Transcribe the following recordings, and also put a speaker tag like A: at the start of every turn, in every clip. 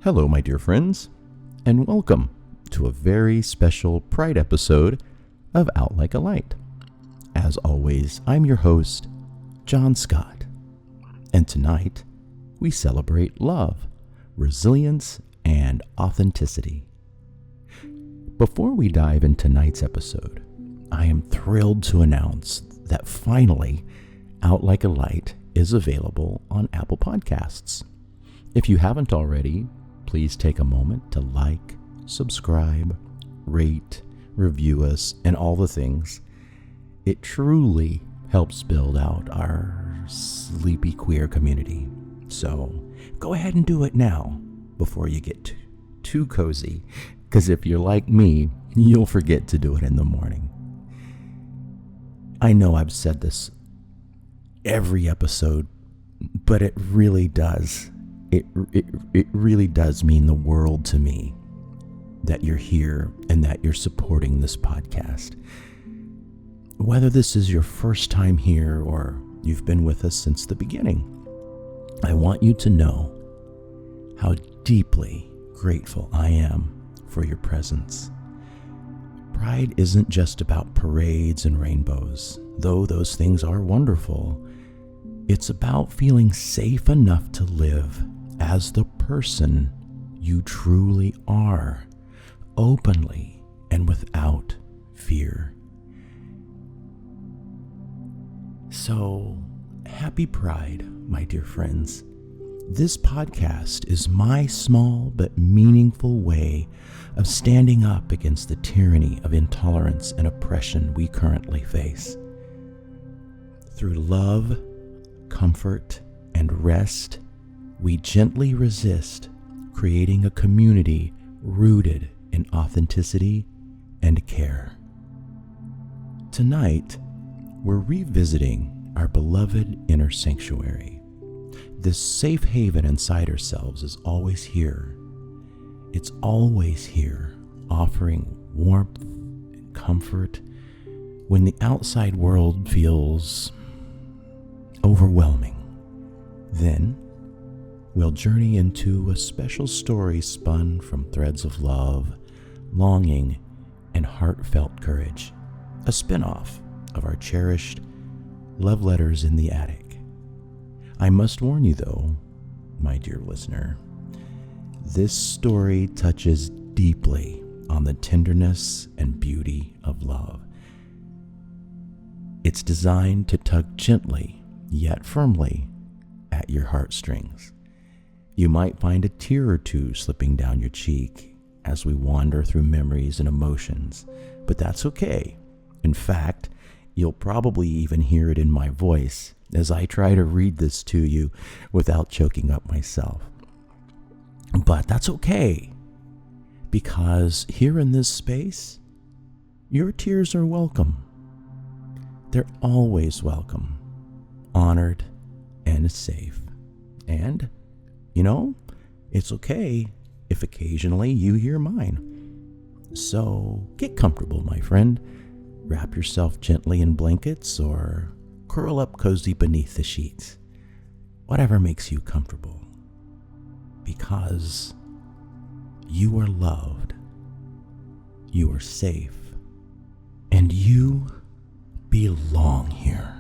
A: Hello, my dear friends, and welcome to a very special Pride episode of Out Like a Light. As always, I'm your host, John Scott, and tonight we celebrate love, resilience, and authenticity. Before we dive into tonight's episode, I am thrilled to announce that finally, Out Like a Light is available on Apple Podcasts. If you haven't already, please take a moment to like, subscribe, rate, review us, and all the things. It truly helps build out our sleepy queer community. So go ahead and do it now before you get too cozy, because if you're like me, you'll forget to do it in the morning. I know I've said this every episode, but it really does. It really does mean the world to me that you're here and that you're supporting this podcast. Whether this is your first time here or you've been with us since the beginning, I want you to know how deeply grateful I am for your presence. Pride isn't just about parades and rainbows, though those things are wonderful. It's about feeling safe enough to live as the person you truly are, openly and without fear. So, happy Pride, my dear friends. This podcast is my small but meaningful way of standing up against the tyranny of intolerance and oppression we currently face. Through love, comfort, and rest, we gently resist, creating a community rooted in authenticity and care. Tonight, we're revisiting our beloved inner sanctuary. This safe haven inside ourselves is always here. It's always here, offering warmth and comfort when the outside world feels overwhelming. Then, we'll journey into a special story spun from threads of love, longing, and heartfelt courage, a spin-off of our cherished Love Letters in the Attic. I must warn you though, my dear listener, this story touches deeply on the tenderness and beauty of love. It's designed to tug gently, yet firmly, at your heartstrings. You might find a tear or two slipping down your cheek as we wander through memories and emotions, but that's okay. In fact, you'll probably even hear it in my voice as I try to read this to you without choking up myself. But that's okay, because here in this space, your tears are welcome. They're always welcome, honored, and safe. And, it's okay if occasionally you hear mine. So get comfortable, my friend. Wrap yourself gently in blankets or curl up cozy beneath the sheets. Whatever makes you comfortable. Because you are loved, you are safe, and you belong here.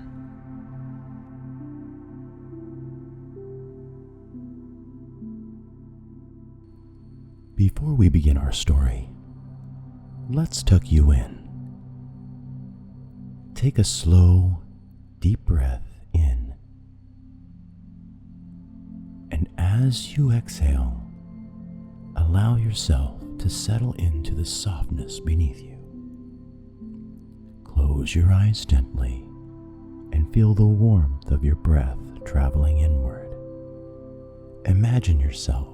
A: Before we begin our story, let's tuck you in. Take a slow, deep breath in. And as you exhale, allow yourself to settle into the softness beneath you. Close your eyes gently and feel the warmth of your breath traveling inward. Imagine yourself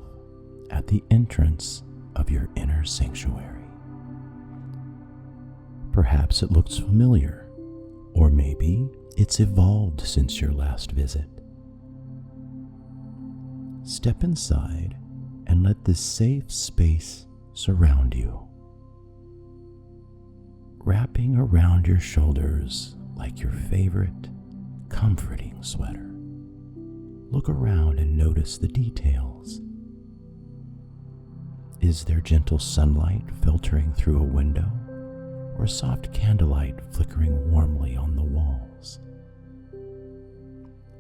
A: at the entrance of your inner sanctuary. Perhaps it looks familiar, or maybe it's evolved since your last visit. Step inside and let this safe space surround you, wrapping around your shoulders like your favorite comforting sweater. Look around and notice the details. Is there gentle sunlight filtering through a window, or soft candlelight flickering warmly on the walls?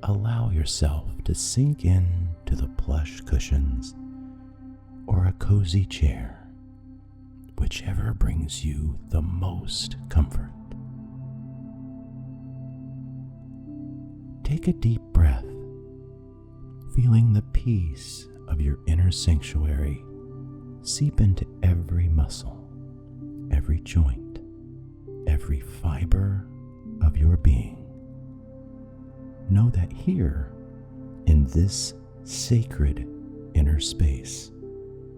A: Allow yourself to sink in to the plush cushions or a cozy chair, whichever brings you the most comfort. Take a deep breath, feeling the peace of your inner sanctuary seep into every muscle, every joint, every fiber of your being. Know that here, in this sacred inner space,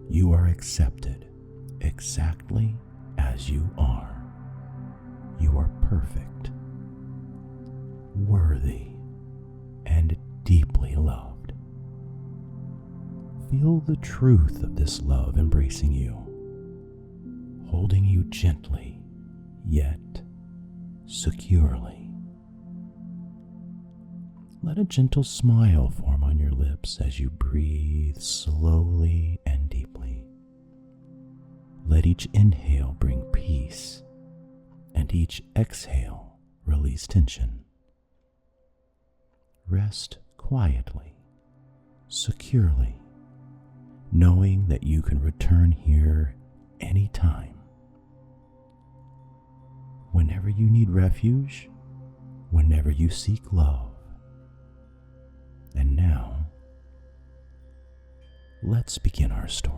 A: you are accepted exactly as you are. You are perfect, worthy, and deeply loved. Feel the truth of this love embracing you, holding you gently, yet securely. Let a gentle smile form on your lips as you breathe slowly and deeply. Let each inhale bring peace, and each exhale release tension. Rest quietly, securely, knowing that you can return here anytime. Whenever you need refuge, whenever you seek love. And now, let's begin our story.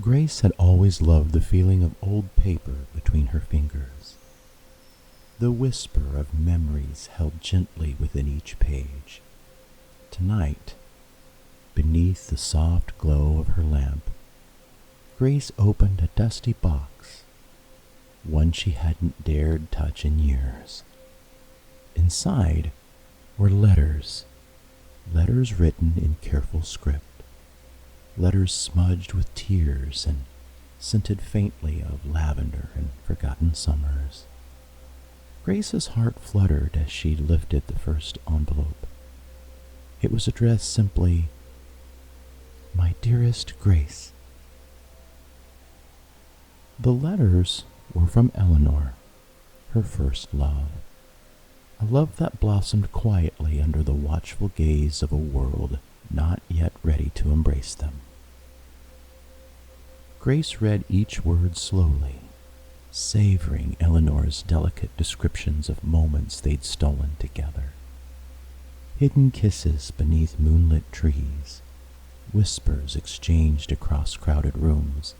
A: Grace had always loved the feeling of old paper between her fingers, the whisper of memories held gently within each page. Tonight, beneath the soft glow of her lamp, Grace opened a dusty box, one she hadn't dared touch in years. Inside were letters written in careful script. Letters smudged with tears and scented faintly of lavender and forgotten summers. Grace's heart fluttered as she lifted the first envelope. It was addressed simply, "My dearest Grace." The letters were from Eleanor, her first love, a love that blossomed quietly under the watchful gaze of a world not yet ready to embrace them. Grace read each word slowly, savoring Eleanor's delicate descriptions of moments they'd stolen together. Hidden kisses beneath moonlit trees, whispers exchanged across crowded rooms,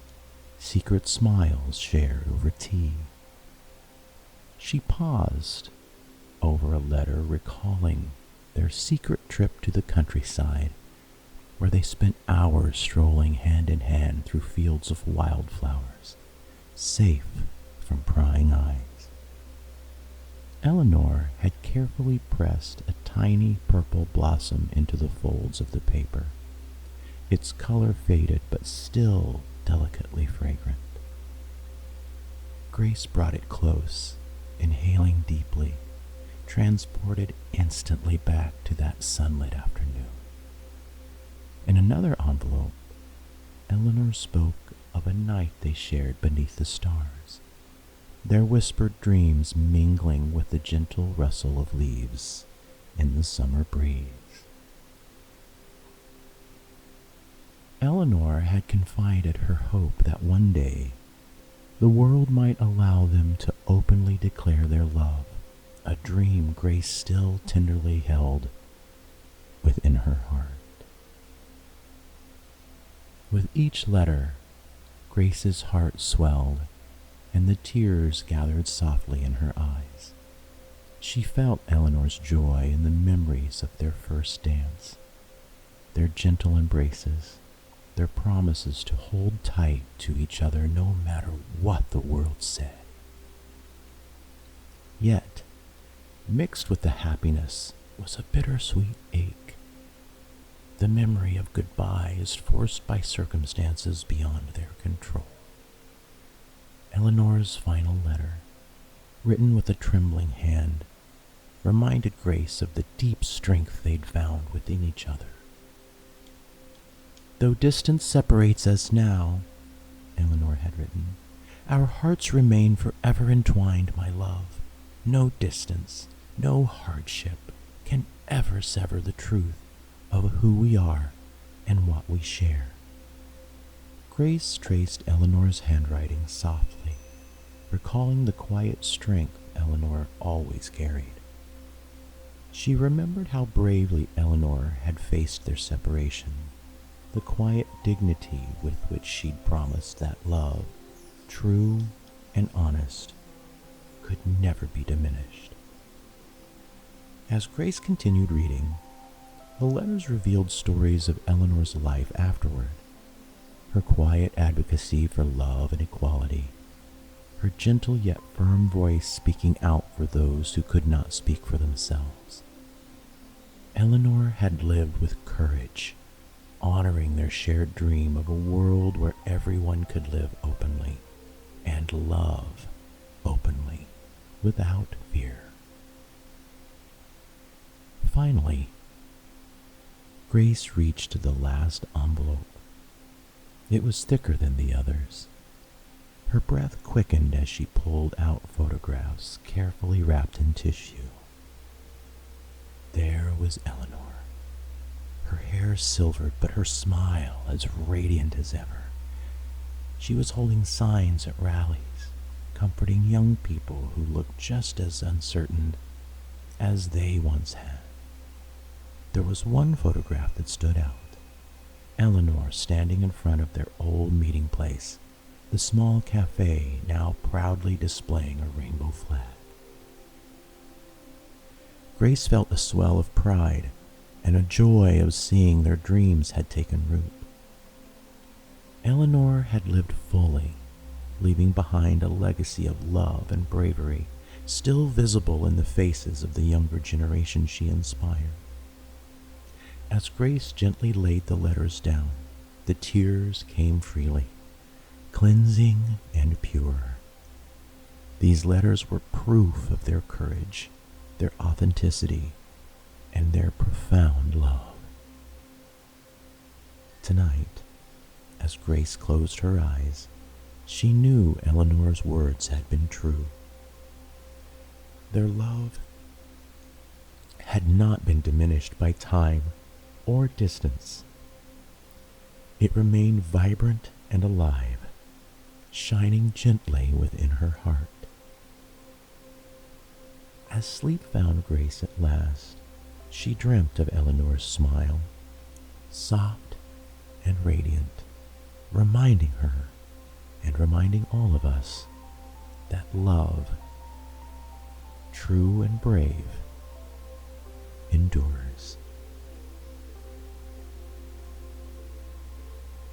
A: secret smiles shared over tea. She paused over a letter recalling their secret trip to the countryside, where they spent hours strolling hand in hand through fields of wildflowers, safe from prying eyes. Eleanor had carefully pressed a tiny purple blossom into the folds of the paper, its color faded but still delicately fragrant. Grace brought it close, inhaling deeply, transported instantly back to that sunlit afternoon. In another envelope, Eleanor spoke of a night they shared beneath the stars, their whispered dreams mingling with the gentle rustle of leaves in the summer breeze. Eleanor had confided her hope that one day the world might allow them to openly declare their love, a dream Grace still tenderly held within her heart. With each letter, Grace's heart swelled, and the tears gathered softly in her eyes. She felt Eleanor's joy in the memories of their first dance, their gentle embraces, their promises to hold tight to each other no matter what the world said. Yet, mixed with the happiness was a bittersweet ache. The memory of goodbyes forced by circumstances beyond their control. Eleanor's final letter, written with a trembling hand, reminded Grace of the deep strength they'd found within each other. "Though distance separates us now," Eleanor had written, "our hearts remain forever entwined, my love. No distance, no hardship can ever sever the truth of who we are and what we share." Grace traced Eleanor's handwriting softly, recalling the quiet strength Eleanor always carried. She remembered how bravely Eleanor had faced their separation, the quiet dignity with which she'd promised that love, true and honest, could never be diminished. As Grace continued reading, the letters revealed stories of Eleanor's life afterward, her quiet advocacy for love and equality, her gentle yet firm voice speaking out for those who could not speak for themselves. Eleanor had lived with courage, honoring their shared dream of a world where everyone could live openly and love openly without fear. Finally, Grace reached the last envelope. It was thicker than the others. Her breath quickened as she pulled out photographs carefully wrapped in tissue. There was Eleanor, her hair silvered but her smile as radiant as ever. She was holding signs at rallies, comforting young people who looked just as uncertain as they once had. There was one photograph that stood out. Eleanor standing in front of their old meeting place, the small cafe now proudly displaying a rainbow flag. Grace felt a swell of pride and a joy of seeing their dreams had taken root. Eleanor had lived fully, leaving behind a legacy of love and bravery, still visible in the faces of the younger generation she inspired. As Grace gently laid the letters down, the tears came freely, cleansing and pure. These letters were proof of their courage, their authenticity, and their profound love. Tonight, as Grace closed her eyes, she knew Eleanor's words had been true. Their love had not been diminished by time or distance. It remained vibrant and alive, shining gently within her heart. As sleep found Grace at last, she dreamt of Eleanor's smile, soft and radiant, reminding her and reminding all of us that love, true and brave, endures.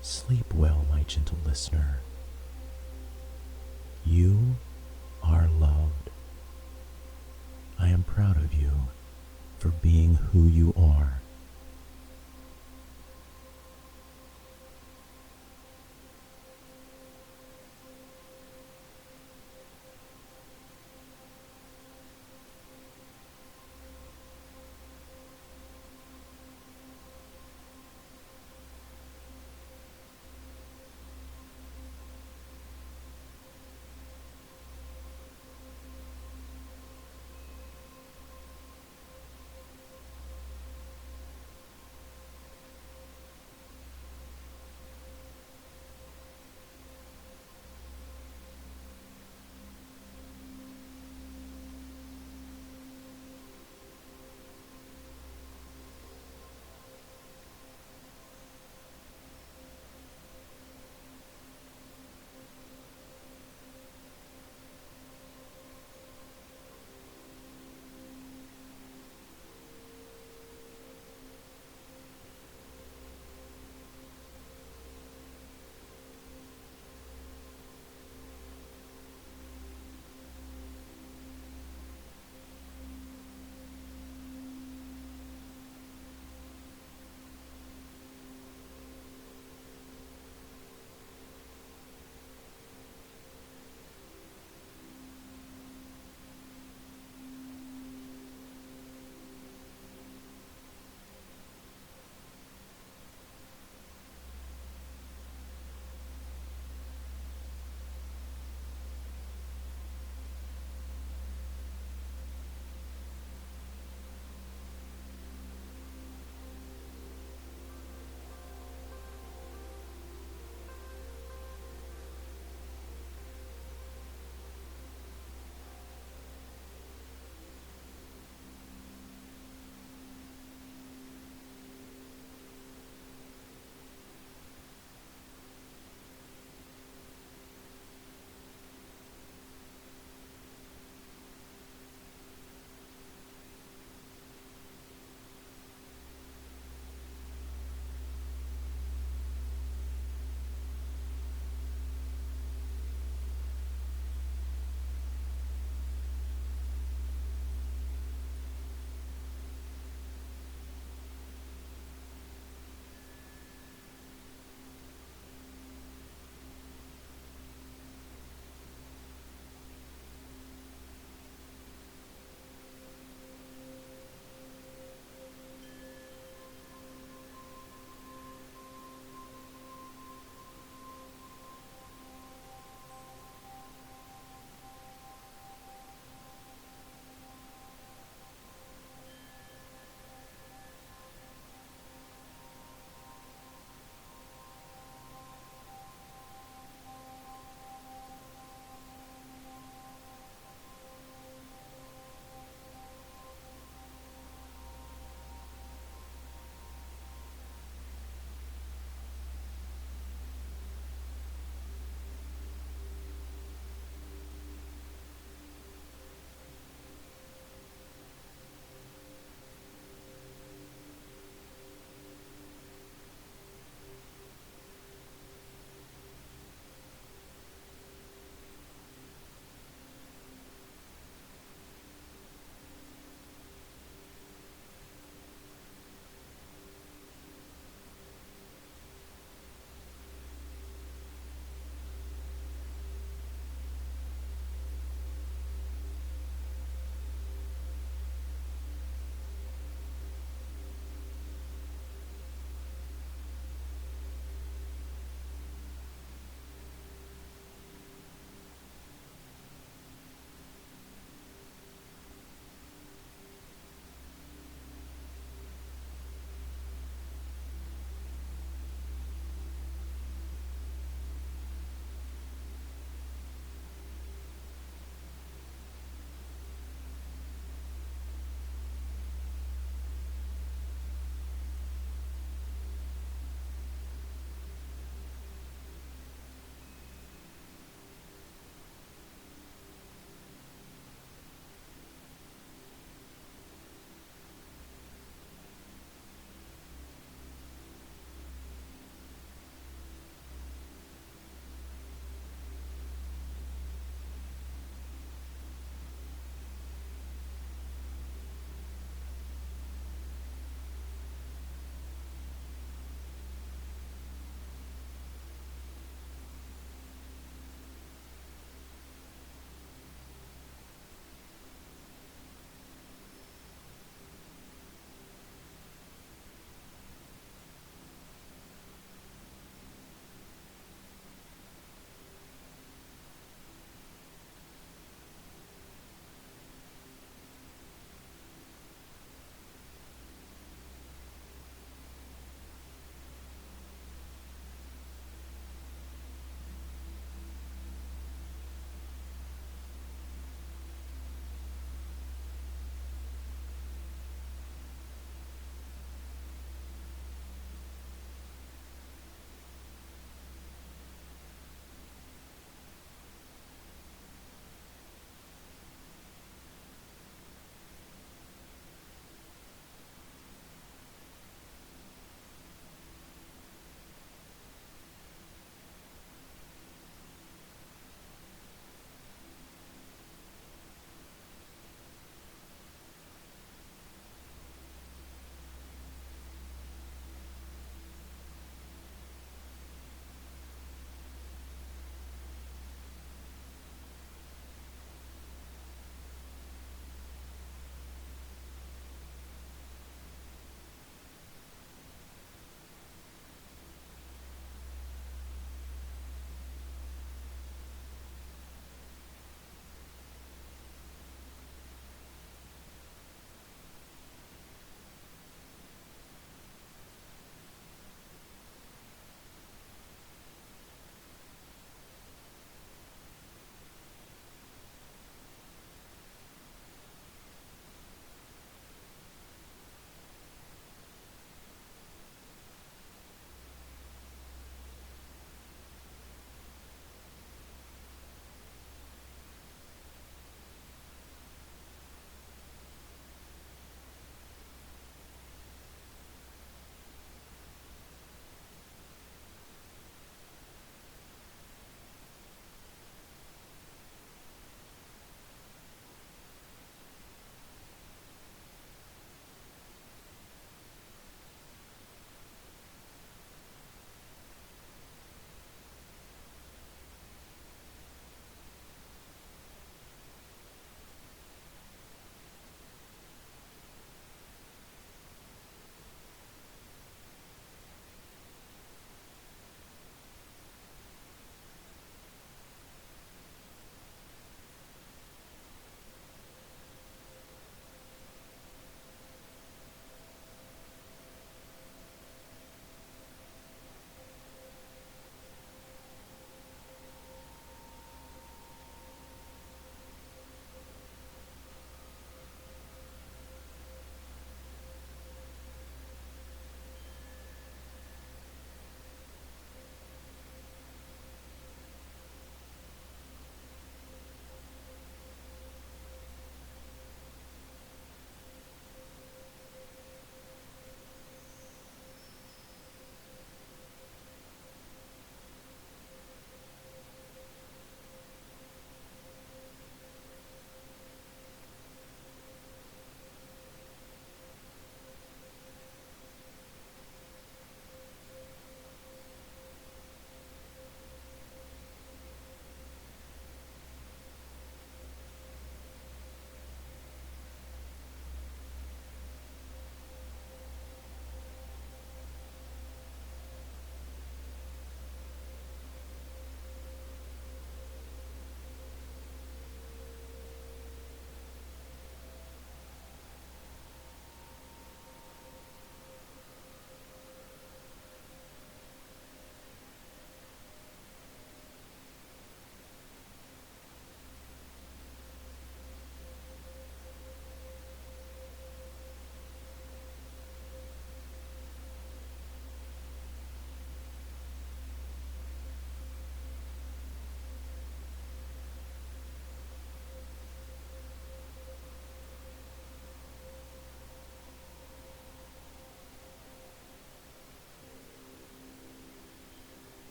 A: Sleep well, my gentle listener. You are loved. I am proud of you for being who you are.